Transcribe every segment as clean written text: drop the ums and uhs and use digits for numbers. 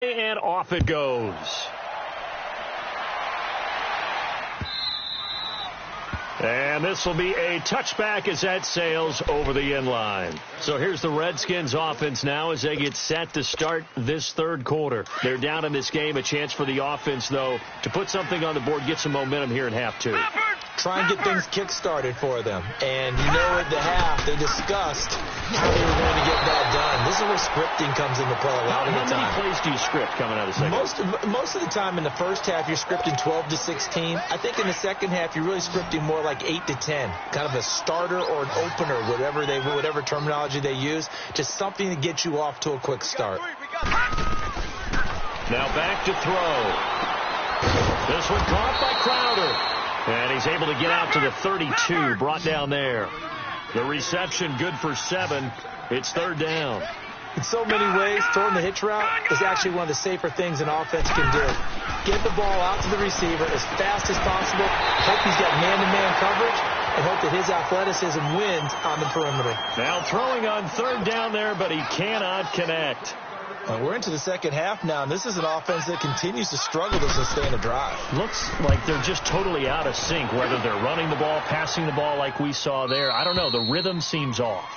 And off it goes. And this will be a touchback as that sails over the end line. So here's the Redskins offense now as they get set to start this third quarter. They're down in this game. A chance for the offense, though, to put something on the board, get some momentum here in half two. Try and get things kick-started for them. And you know at the half, they discussed how they were going to get that done. This is where scripting comes into play a lot of the time. How many plays do you script coming out of the second? Most of the time in the first half, you're scripting 12 to 16. I think in the second half, you're really scripting more like 8 to 10. Kind of a starter or an opener, whatever terminology they use. Just something to get you off to a quick start. Now back to throw. This one caught by Crowder. And he's able to get out to the 32, brought down there. The reception good for 7. It's third down. In so many ways, throwing the hitch route is actually one of the safer things an offense can do. Get the ball out to the receiver as fast as possible. Hope he's got man-to-man coverage, and hope that his athleticism wins on the perimeter. Now throwing on third down there, but he cannot connect. We're into the second half now, and this is an offense that continues to struggle to sustain a drive. Looks like they're just totally out of sync, whether they're running the ball, passing the ball like we saw there. I don't know. The rhythm seems off.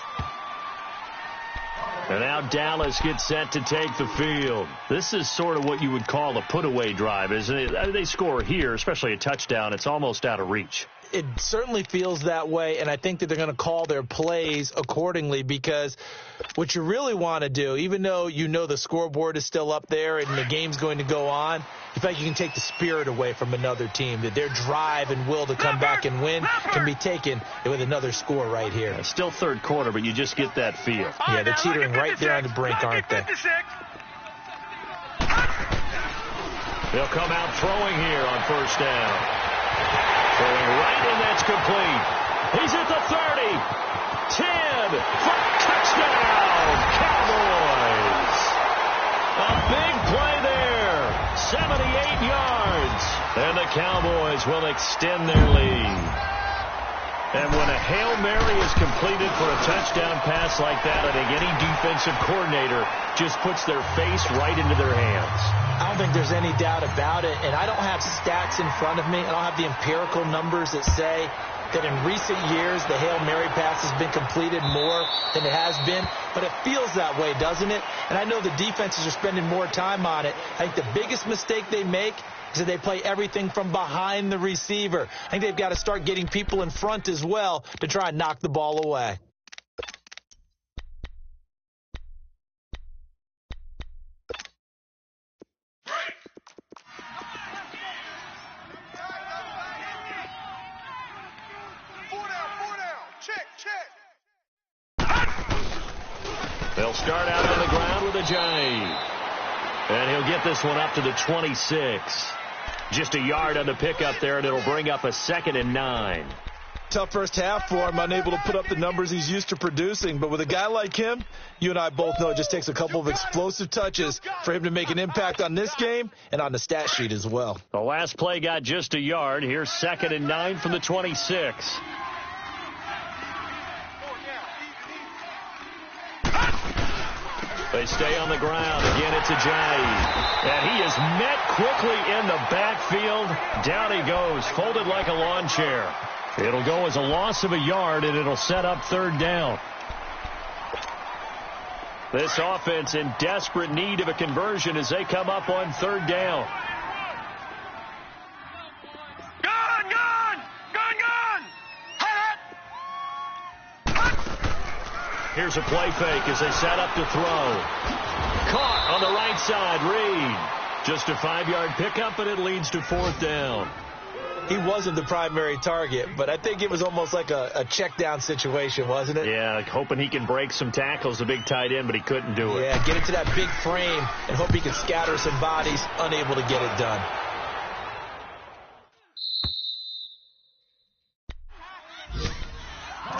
And now Dallas gets set to take the field. This is sort of what you would call a put-away drive, isn't it? They score here, especially a touchdown. It's almost out of reach. It certainly feels that way, and I think that they're going to call their plays accordingly, because what you really want to do, even though you know the scoreboard is still up there and the game's going to go on, in fact, you can take the spirit away from another team, that their drive and will to come back and win can be taken with another score right here. It's still third quarter, but you just get that feel. Yeah, they're teetering right there on the brink, aren't they? They'll come out throwing here on first down. Throwing right, and that's complete. He's at the 30. 10. Touchdown, Cowboys. A big play there. 78 yards. And the Cowboys will extend their lead. And when a Hail Mary is completed for a touchdown pass like that, I think any defensive coordinator just puts their face right into their hands. I don't think there's any doubt about it, and I don't have stats in front of me. I don't have the empirical numbers that say that in recent years the Hail Mary pass has been completed more than it has been, but it feels that way, doesn't it? And I know the defenses are spending more time on it. I think the biggest mistake they make is that they play everything from behind the receiver. I think they've got to start getting people in front as well to try and knock the ball away. They'll start out on the ground with a jive. And he'll get this one up to the 26. Just a yard on the pickup there, and it'll bring up a 2nd and 9. Tough first half for him, unable to put up the numbers he's used to producing. But with a guy like him, you and I both know it just takes a couple of explosive touches for him to make an impact on this game and on the stat sheet as well. The last play got just a yard. Here's 2nd and 9 from the 26. They stay on the ground. Again, it's a jive. And he is met quickly in the backfield. Down he goes, folded like a lawn chair. It'll go as a loss of a yard, and it'll set up third down. This offense in desperate need of a conversion as they come up on third down. Here's a play fake as they set up to throw. Caught on the right side, Reed. Just a 5-yard pickup, and it leads to fourth down. He wasn't the primary target, but I think it was almost like a check down situation, wasn't it? Yeah, like hoping he can break some tackles, the big tight end, but he couldn't do it. Yeah, get into that big frame and hope he can scatter some bodies, unable to get it done.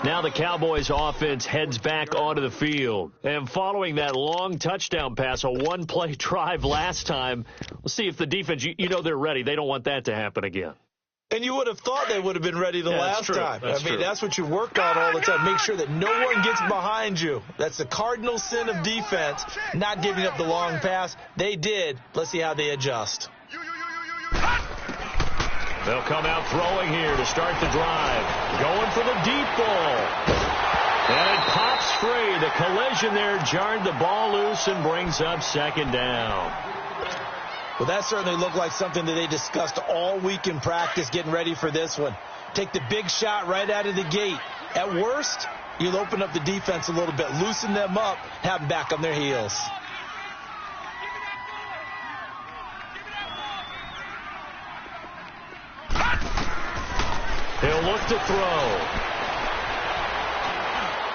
Now the Cowboys offense heads back onto the field. And following that long touchdown pass, a one-play drive last time, we'll see if the defense, you know they're ready. They don't want that to happen again. And you would have thought they would have been ready the last time. That's what you work on all the time. Make sure that no one gets behind you. That's the cardinal sin of defense, not giving up the long pass. They did. Let's see how they adjust. They'll come out throwing here to start the drive. Going for the deep ball. And it pops free. The collision there jarred the ball loose and brings up second down. Well, that certainly looked like something that they discussed all week in practice getting ready for this one. Take the big shot right out of the gate. At worst, you'll open up the defense a little bit, loosen them up, have them back on their heels. He'll look to throw.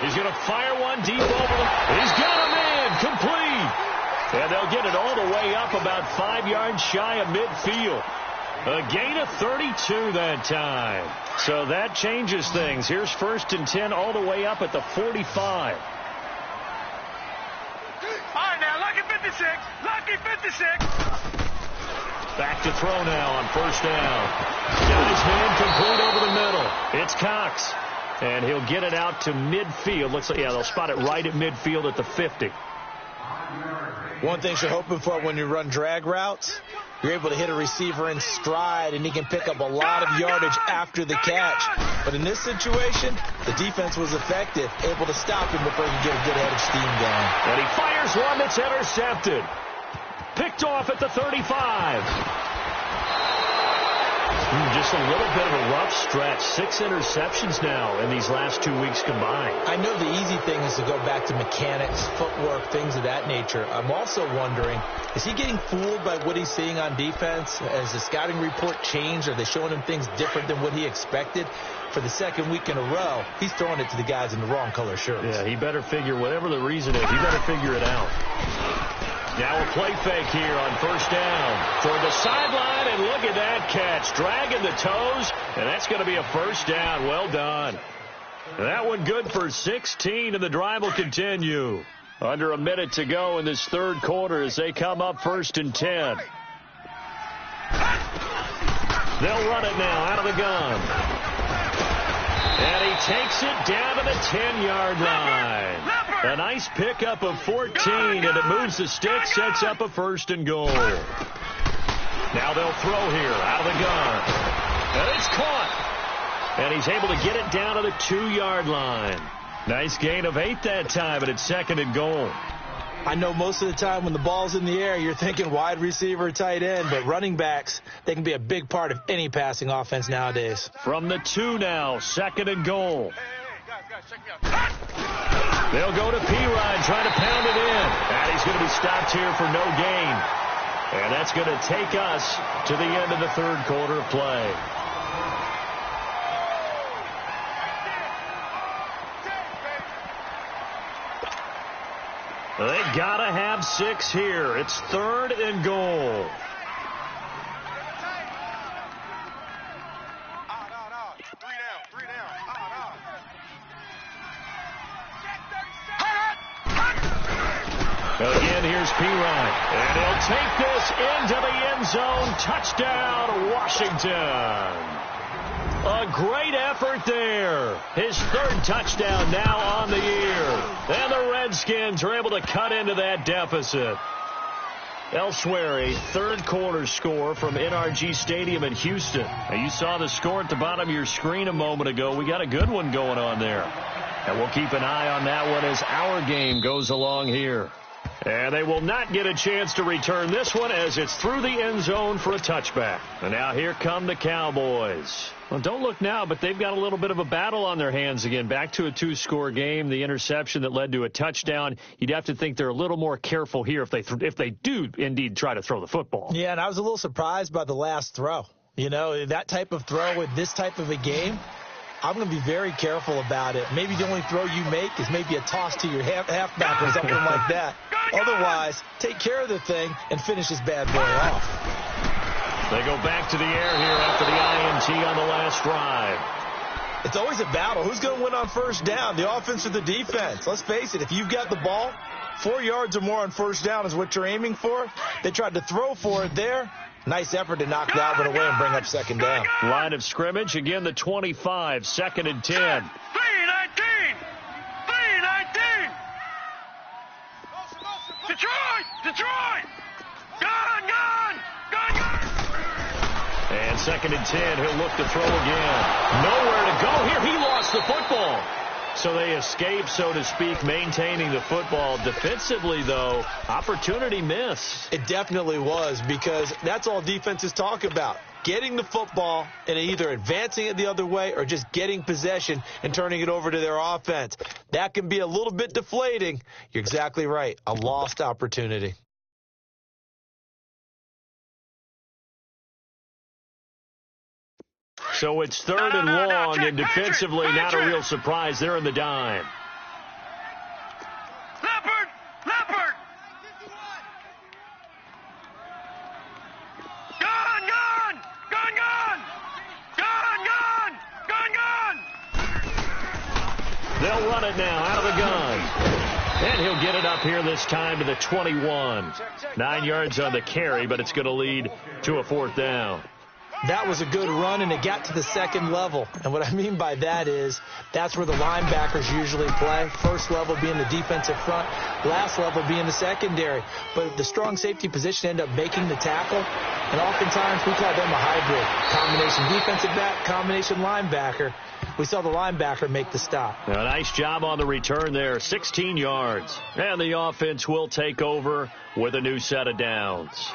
He's going to fire one deep over. He's got a man complete. And they'll get it all the way up about 5 yards shy of midfield. A gain of 32 that time. So that changes things. Here's 1st and 10 all the way up at the 45. All right, now, lucky 56. Lucky 56. Back to throw now on 1st down. Got his man complete over the middle. It's Cox. And he'll get it out to midfield. Looks like, they'll spot it right at midfield at the 50. One thing you're hoping for when you run drag routes, you're able to hit a receiver in stride, and he can pick up a lot of yardage after the catch. But in this situation, the defense was effective, able to stop him before he could get a good head of steam going. And he fires one that's intercepted. Picked off at the 35. Just a little bit of a rough stretch. 6 interceptions now in these last 2 weeks combined. I know the easy thing is to go back to mechanics, footwork, things of that nature. I'm also wondering, is he getting fooled by what he's seeing on defense? Has the scouting report changed? Are they showing him things different than what he expected? For the second week in a row, he's throwing it to the guys in the wrong color shirts. Yeah, he better figure, whatever the reason is, he better figure it out. Now a play fake here on 1st down. Toward the sideline, and look at that catch. Dragging the toes, and that's going to be a 1st down. Well done. That one good for 16, and the drive will continue. Under a minute to go in this 3rd quarter as they come up 1st and 10. They'll run it now out of the gun. And he takes it down to the 10-yard line. A nice pickup of 14, and it moves the stick, sets up a 1st and goal. Now they'll throw here out of the gun. And it's caught. And he's able to get it down to the 2-yard line. Nice gain of 8 that time, and it's 2nd and goal. I know most of the time when the ball's in the air, you're thinking wide receiver, tight end, but running backs, they can be a big part of any passing offense nowadays. From the 2 now, 2nd and goal. Guys, check me out. They'll go to P-Ryan, trying to pound it in. And he's going to be stopped here for no gain. And that's going to take us to the end of the 3rd quarter of play. They got to have 6 here. It's 3rd and goal. Three down. Again, here's P-Ryan. And he'll take this into the end zone. Touchdown, Washington. A great effort there. His 3rd touchdown now on the year. And the Redskins are able to cut into that deficit. Elsewhere, a 3rd quarter score from NRG Stadium in Houston. Now, you saw the score at the bottom of your screen a moment ago. We got a good one going on there. And we'll keep an eye on that one as our game goes along here. And they will not get a chance to return this one as it's through the end zone for a touchback. And now here come the Cowboys. Well, don't look now, but they've got a little bit of a battle on their hands again. Back to a 2-score game, the interception that led to a touchdown. You'd have to think they're a little more careful here if they do indeed try to throw the football. Yeah, and I was a little surprised by the last throw. You know, that type of throw with this type of a game, I'm going to be very careful about it. Maybe the only throw you make is maybe a toss to your halfback or something like that. Otherwise, take care of the thing and finish this bad boy off. They go back to the air here after the INT on the last drive. It's always a battle. Who's going to win on 1st down, the offense or the defense? Let's face it, if you've got the ball, 4 yards or more on first down is what you're aiming for. They tried to throw for it there. Nice effort to knock that one away and bring up second down. Line of scrimmage, again the 25, 2nd and 10. 3-19. 3-19. Detroit. Gone. And 2nd and 10, he'll look to throw again. Nowhere to go here. He lost the football. So they escape, so to speak, maintaining the football. Defensively, though, opportunity missed. It definitely was, because that's all defenses talk about. Getting the football and either advancing it the other way or just getting possession and turning it over to their offense. That can be a little bit deflating. You're exactly right. A lost opportunity. So it's 3rd and long, and defensively, not a real surprise. They're in the dime. Leopard. Gone. They'll run it now out of the gun. And he'll get it up here this time to the 21. 9 yards on the carry, but it's going to lead to a 4th down. That was a good run, and it got to the second level. And what I mean by that is that's where the linebackers usually play. First level being the defensive front, last level being the secondary. But the strong safety position ended up making the tackle, and oftentimes we call them a hybrid. Combination defensive back, combination linebacker. We saw the linebacker make the stop. A nice job on the return there, 16 yards. And the offense will take over with a new set of downs.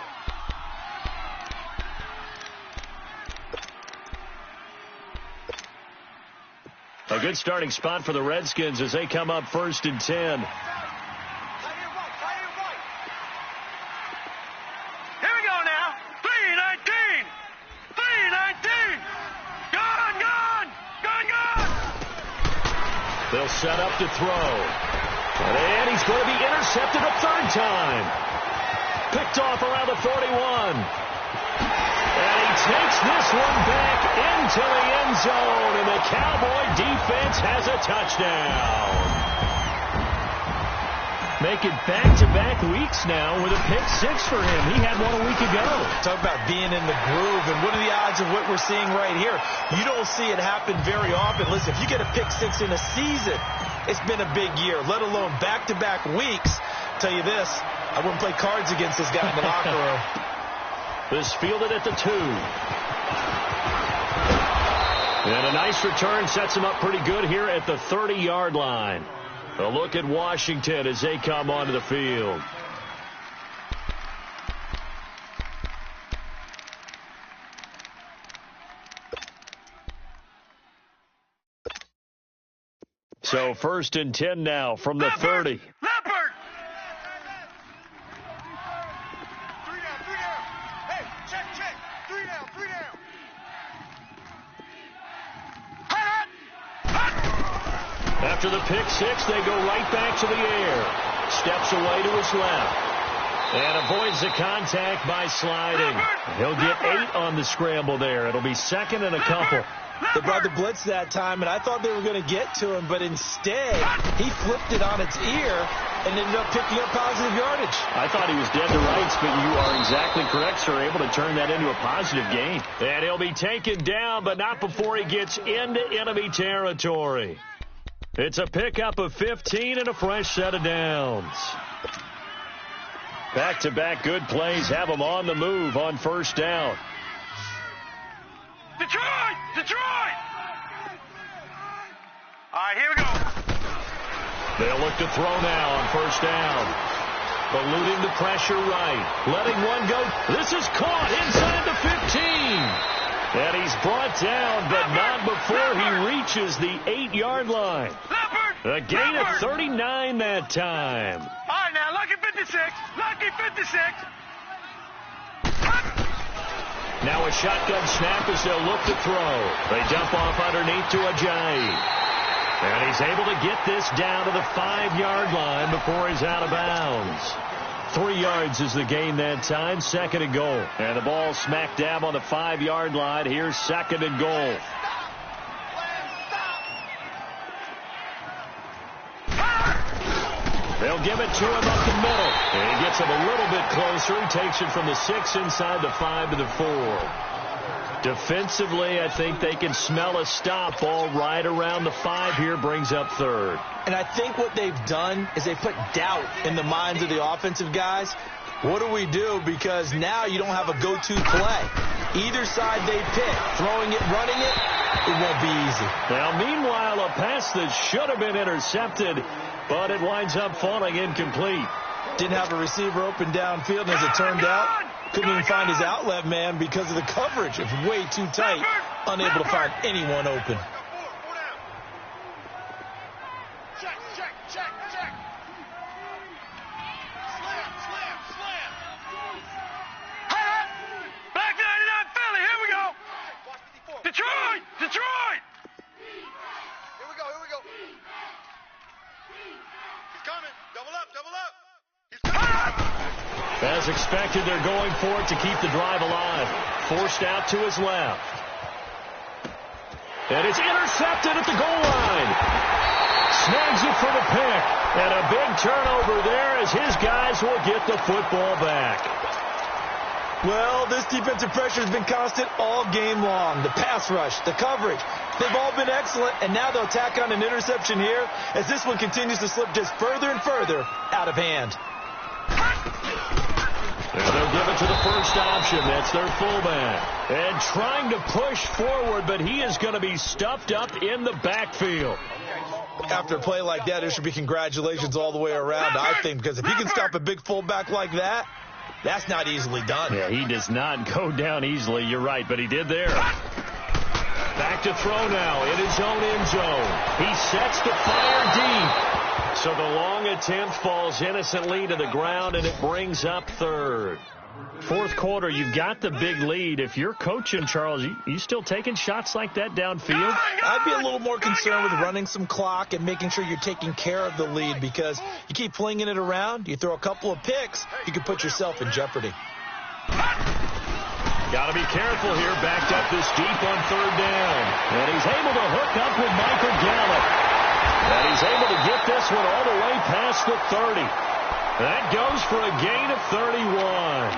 A good starting spot for the Redskins as they come up 1st and 10. Here we go now. 3-19. Gone. They'll set up to throw. And he's going to be intercepted a 3rd time. Picked off around the 41. And he takes this one back into the end zone, and the Cowboy defense has a touchdown. Make it back-to-back weeks now with a pick 6 for him. He had one a week ago. Talk about being in the groove, and what are the odds of what we're seeing right here? You don't see it happen very often. Listen, if you get a pick 6 in a season, it's been a big year, let alone back-to-back weeks. I'll tell you this, I wouldn't play cards against this guy in the locker room. This fielded at the 2. And a nice return sets him up pretty good here at the 30-yard line. A look at Washington as they come onto the field. So 1st and 10 now from the 30. Leopard. 3 down. Hey, check. 3 down. After the pick 6, they go right back to the air. Steps away to his left. And avoids the contact by sliding. He'll get 8 on the scramble there. It'll be 2nd and a couple. They brought the blitz that time, and I thought they were going to get to him, but instead, he flipped it on its ear and ended up picking up positive yardage. I thought he was dead to rights, but you are exactly correct, sir. Able to turn that into a positive gain. And he'll be taken down, but not before he gets into enemy territory. It's a pickup of 15 and a fresh set of downs. Back-to-back good plays have them on the move on 1st down. Detroit! All right, here we go. They'll look to throw now on 1st down. Eluding the pressure right. Letting one go. This is caught inside the 15. And he's brought down, but not before he reaches the 8-yard line. A gain of 39 that time. All right, now, lucky 56. Now a shotgun snap as they'll look to throw. They dump off underneath to Ajayi. And he's able to get this down to the 5-yard line before he's out of bounds. 3 yards is the gain that time, 2nd and goal. And the ball smack dab on the 5-yard line. Here's 2nd and goal. They'll they'll give it to him up the middle. And he gets him a little bit closer. He takes it from the 6 inside the 5 to the 4. Defensively, I think they can smell a stop. Ball right around the 5 here, brings up 3rd. And I think what they've done is they put doubt in the minds of the offensive guys. What do we do? Because now you don't have a go-to play. Either side they pick, throwing it, running it, it won't be easy. Now, meanwhile, a pass that should have been intercepted, but it winds up falling incomplete. Didn't have a receiver open downfield, and as it turned out, couldn't even find his outlet man because of the coverage. It was way too tight, unable to find anyone open. Detroit! Here we go. He's coming. Double up. He's coming. As expected, they're going for it to keep the drive alive. Forced out to his left. And it's intercepted at the goal line. Snags it for the pick. And a big turnover there as his guys will get the football back. Well, this defensive pressure has been constant all game long. The pass rush, the coverage, they've all been excellent, and now they'll tack on an interception here as this one continues to slip just further and further out of hand. And they'll give it to the first option. That's their fullback. And trying to push forward, but he is going to be stuffed up in the backfield. After a play like that, there should be congratulations all the way around, I think, because if he can stop a big fullback like that, that's not easily done. Yeah, he does not go down easily. You're right, but he did there. Back to throw now in his own end zone. He sets to fire deep. So the long attempt falls innocently to the ground, and it brings up 3rd. Fourth quarter, you've got the big lead. If you're coaching, Charles, you still taking shots like that downfield? I'd be a little more concerned with running some clock and making sure you're taking care of the lead, because you keep flinging it around, you throw a couple of picks, you can put yourself in jeopardy. Got to be careful here, backed up this deep on 3rd down. And he's able to hook up with Michael Gallup. And he's able to get this one all the way past the 30. That goes for a gain of 31.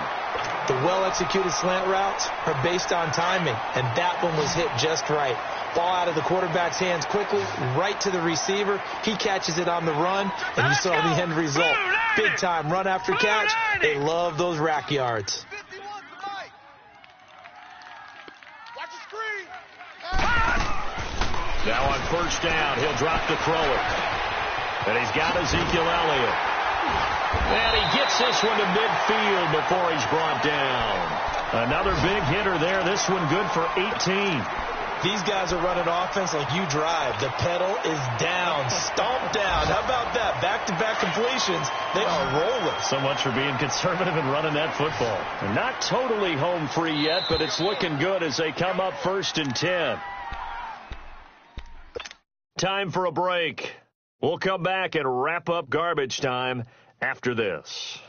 The well-executed slant routes are based on timing, and that one was hit just right. Ball out of the quarterback's hands quickly, right to the receiver. He catches it on the run, and you saw the end result. Big-time run after catch. They love those rack yards. Now on first down, he'll drop to throw it. And he's got Ezekiel Elliott. And he gets this one to midfield before he's brought down. Another big hitter there. This one good for 18. These guys are running offense like you drive. The pedal is down, stomp down. How about that? Back-to-back completions. They are rolling. So much for being conservative and running that football. And not totally home free yet, but it's looking good as they come up 1st and 10. Time for a break. We'll come back and wrap up garbage time after this.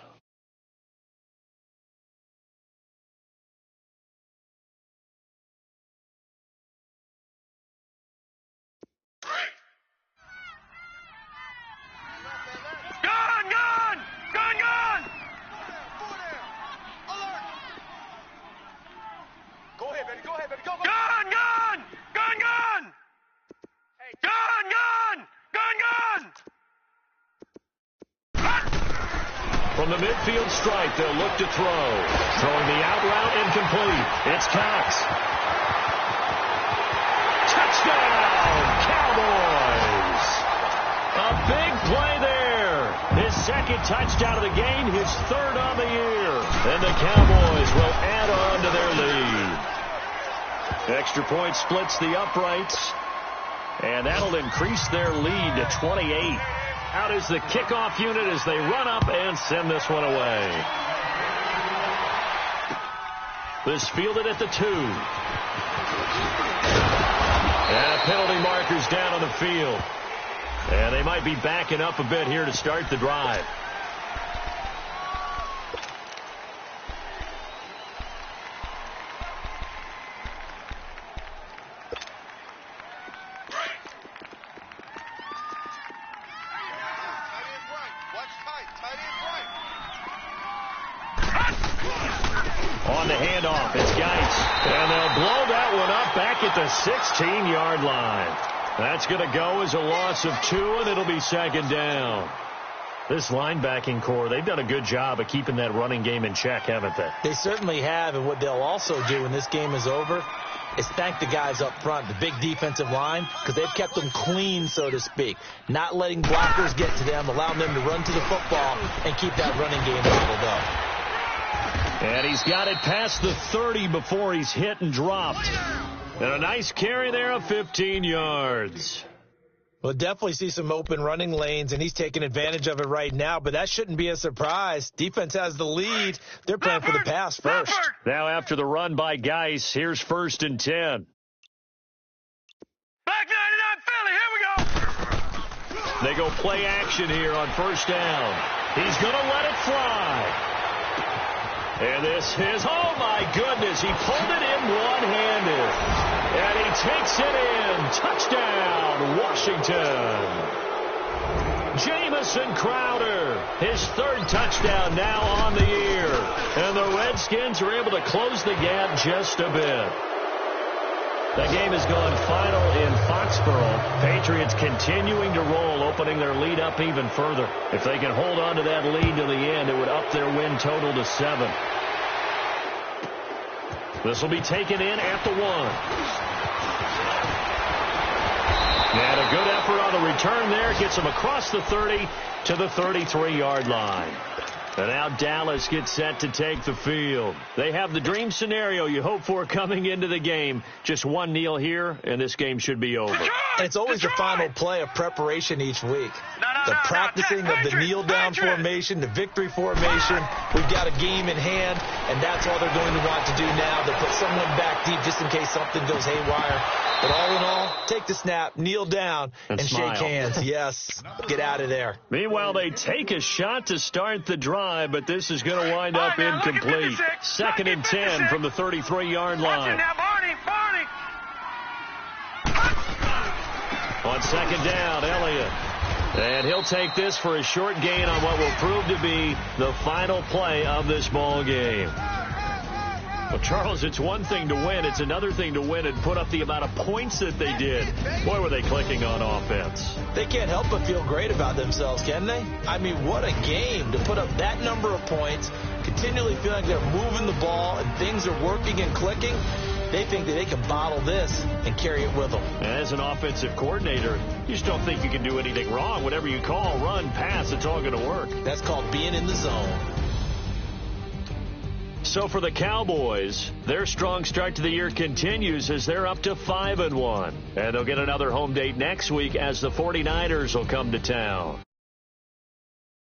Gone! Go ahead, baby. Go. Gone! Hey, gone! From the midfield stripe, they'll look to throw. Throwing the out route incomplete. It's Cox. Touchdown, Cowboys! A big play there. His 2nd touchdown of the game, his 3rd on the year. And the Cowboys will add on to their lead. Extra point splits the uprights. And that'll increase their lead to 28. Out is the kickoff unit as they run up and send this one away. This fielded at the 2. And penalty markers down on the field. And they might be backing up a bit here to start the drive. Watch And they'll blow that one up back at the 16-yard line. That's going to go as a loss of 2, and it'll be second down. This linebacking core, they've done a good job of keeping that running game in check, haven't they? They certainly have, and what they'll also do when this game is over is thank the guys up front, the big defensive line, because they've kept them clean, so to speak, not letting blockers get to them, allowing them to run to the football and keep that running game bottled up. And he's got it past the 30 before he's hit and dropped. And a nice carry there of 15 yards. We'll definitely see some open running lanes, and he's taking advantage of it right now, but that shouldn't be a surprise. Defense has the lead. They're playing for the pass first. Now after the run by Geis, here's 1st and 10. Back 99 Philly, here we go. They go play action here on 1st down. He's going to let it fly. And this is, oh my goodness, he pulled it in one-handed. And he takes it in. Touchdown, Washington. Jamison Crowder, his 3rd touchdown now on the year. And the Redskins are able to close the gap just a bit. The game has gone final in Foxborough. Patriots continuing to roll, opening their lead up even further. If they can hold on to that lead to the end, it would up their win total to 7. This will be taken in at the 1. And a good effort on the return there. Gets him across the 30 to the 33-yard line. And now Dallas gets set to take the field. They have the dream scenario you hope for coming into the game. Just one kneel here, and this game should be over. And it's always the final play of preparation each week. The practicing of the kneel-down formation, the victory formation. We've got a game in hand, and that's all they're going to want to do now. They'll put someone back deep just in case something goes haywire. But all in all, take the snap, kneel down, and shake hands. Yes, get out of there. Meanwhile, they take a shot to start the drive, but this is going to wind up incomplete. 2nd and 10 from the 33-yard line. On 2nd down, Elliott. And he'll take this for a short gain on what will prove to be the final play of this ball game. Well, Charles, it's one thing to win. It's another thing to win and put up the amount of points that they did. Boy, were they clicking on offense. They can't help but feel great about themselves, can they? I mean, what a game to put up that number of points, continually feeling like they're moving the ball and things are working and clicking. They think that they can bottle this and carry it with them. As an offensive coordinator, you just don't think you can do anything wrong. Whatever you call, run, pass, it's all going to work. That's called being in the zone. So for the Cowboys, their strong start to the year continues as they're up to 5-1. And they'll get another home date next week as the 49ers will come to town.